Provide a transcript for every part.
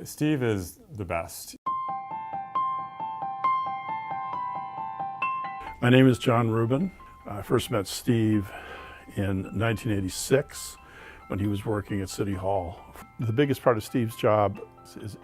Steve is the best. My name is John Rubin. I first met Steve in 1986 when he was working at City Hall. The biggest part of Steve's job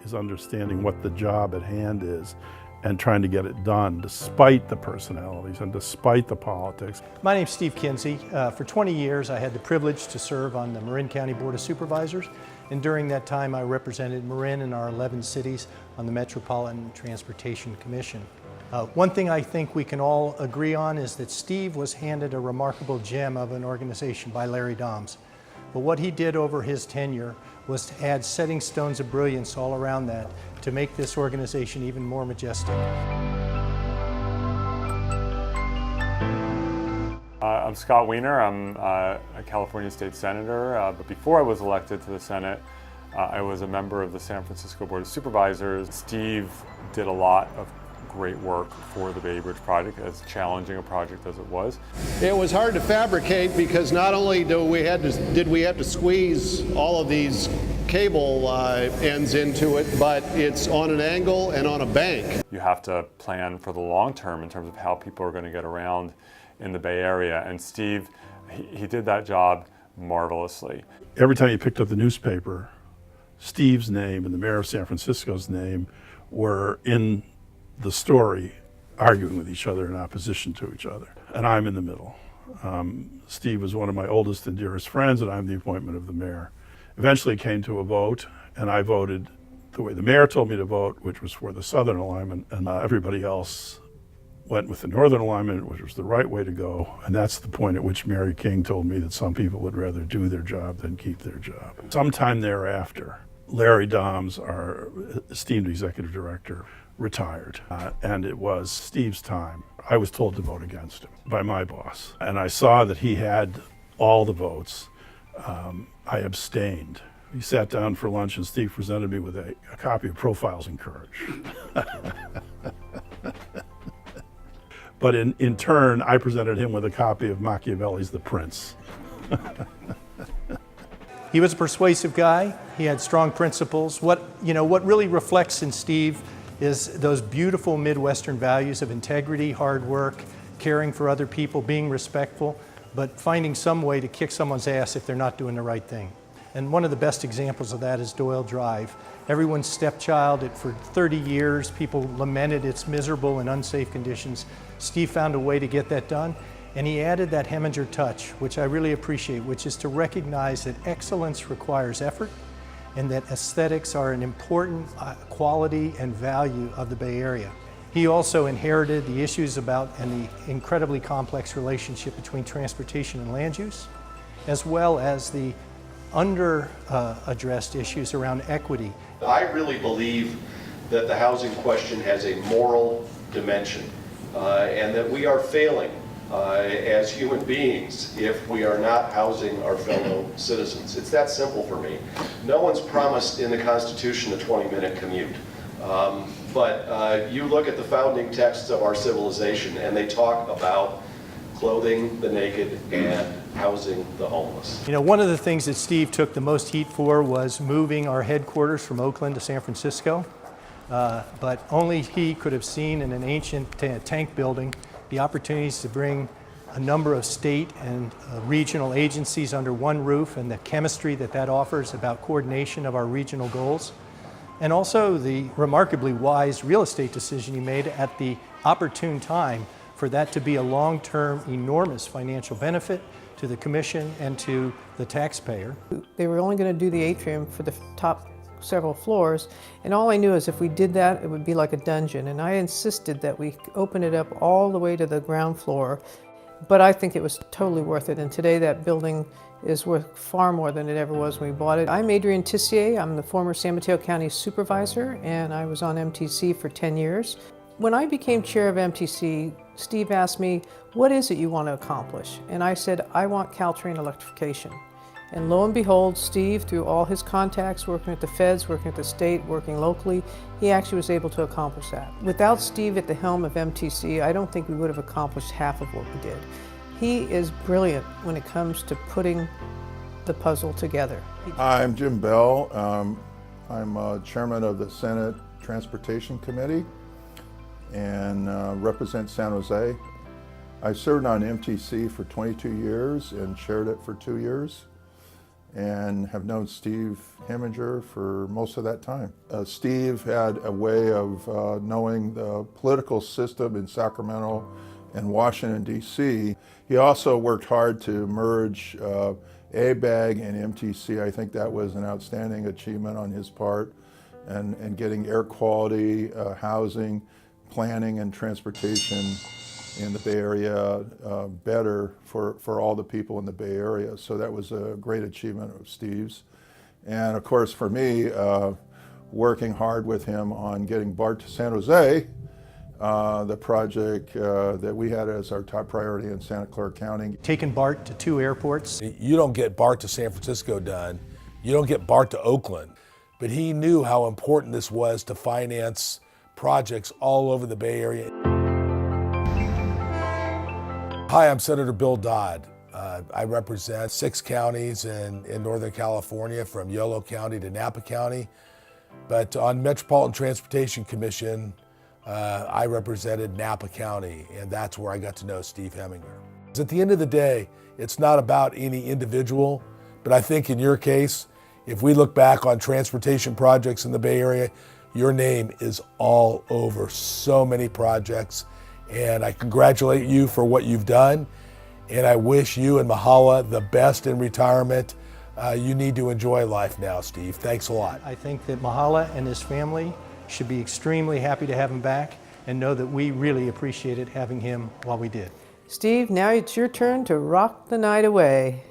is understanding what the job at hand is and trying to get it done despite the personalities and despite the politics. My name's Steve Kinsey. For 20 years I had the privilege to serve on the Marin County Board of Supervisors, and during that time I represented Marin and our 11 cities on the Metropolitan Transportation Commission. One thing I think we can all agree on is that Steve was handed a remarkable gem of an organization by Larry Dahms. But what he did over his tenure was to add setting stones of brilliance all around that to make this organization even more majestic. I'm Scott Wiener. I'm a California State Senator, but before I was elected to the Senate, I was a member of the San Francisco Board of Supervisors. Steve did a lot of great work for the Bay Bridge project, as challenging a project as it was. It was hard to fabricate because not only did we have to squeeze all of these cable ends into it, but it's on an angle and on a bank. You have to plan for the long term in terms of how people are going to get around in the Bay Area, and Steve, he did that job marvelously. Every time you picked up the newspaper, Steve's name and the mayor of San Francisco's name were in the story, arguing with each other in opposition to each other. And I'm in the middle. Steve was one of my oldest and dearest friends, and I'm the appointment of the mayor. Eventually it came to a vote, and I voted the way the mayor told me to vote, which was for the southern alignment, and everybody else went with the northern alignment, which was the right way to go. And that's the point at which Mary King told me that some people would rather do their job than keep their job. Sometime thereafter, Larry Dahms, our esteemed executive director, retired, and it was Steve's time. I was told to vote against him by my boss, and I saw that he had all the votes. I abstained. He sat down for lunch and Steve presented me with a copy of Profiles in Courage. But in turn, I presented him with a copy of Machiavelli's The Prince. He was a persuasive guy. He had strong principles. What really reflects in Steve is those beautiful Midwestern values of integrity, hard work, caring for other people, being respectful, but finding some way to kick someone's ass if they're not doing the right thing. And one of the best examples of that is Doyle Drive. Everyone's stepchild, for 30 years, people lamented its miserable and unsafe conditions. Steve found a way to get that done, and he added that Heminger touch, which I really appreciate, which is to recognize that excellence requires effort, and that aesthetics are an important quality and value of the Bay Area. He also inherited the issues about and the incredibly complex relationship between transportation and land use, as well as the under-addressed issues around equity. I really believe that the housing question has a moral dimension and that we are failing as human beings if we are not housing our fellow citizens. It's that simple for me. No one's promised in the Constitution a 20-minute commute. But you look at the founding texts of our civilization and they talk about clothing the naked and housing the homeless. One of the things that Steve took the most heat for was moving our headquarters from Oakland to San Francisco. But only he could have seen in an ancient tank building the opportunities to bring a number of state and regional agencies under one roof, and the chemistry that offers about coordination of our regional goals. And also the remarkably wise real estate decision he made at the opportune time for that to be a long-term, enormous financial benefit to the commission and to the taxpayer. They were only going to do the atrium for the top several floors, and all I knew is if we did that, it would be like a dungeon, and I insisted that we open it up all the way to the ground floor, but I think it was totally worth it, and today that building is worth far more than it ever was when we bought it. I'm Adrienne Tissier. I'm the former San Mateo County supervisor, and I was on MTC for 10 years. When I became chair of MTC, Steve asked me, what is it you want to accomplish? And I said, I want Caltrain electrification. And lo and behold, Steve, through all his contacts, working at the feds, working at the state, working locally, he actually was able to accomplish that. Without Steve at the helm of MTC, I don't think we would have accomplished half of what we did. He is brilliant when it comes to putting the puzzle together. I'm Jim Bell. I'm chairman of the Senate Transportation Committee and represent San Jose. I served on MTC for 22 years and chaired it for 2 years, and have known Steve Heminger for most of that time. Steve had a way of knowing the political system in Sacramento and Washington, D.C. He also worked hard to merge ABAG and MTC. I think that was an outstanding achievement on his part, and getting air quality, housing, planning, and transportation in the Bay Area better for all the people in the Bay Area. So that was a great achievement of Steve's. And of course for me, working hard with him on getting BART to San Jose, the project that we had as our top priority in Santa Clara County. Taking BART to 2 airports. You don't get BART to San Francisco done, you don't get BART to Oakland, but he knew how important this was to finance projects all over the Bay Area. Hi, I'm Senator Bill Dodd. I represent 6 counties in Northern California, from Yolo County to Napa County. But on Metropolitan Transportation Commission, I represented Napa County, and that's where I got to know Steve Heminger. At the end of the day, it's not about any individual, but I think in your case, if we look back on transportation projects in the Bay Area, your name is all over so many projects. And I congratulate you for what you've done, and I wish you and Mahala the best in retirement. You need to enjoy life now, Steve. Thanks a lot. I think that Mahala and his family should be extremely happy to have him back, and know that we really appreciated having him while we did. Steve, now it's your turn to rock the night away.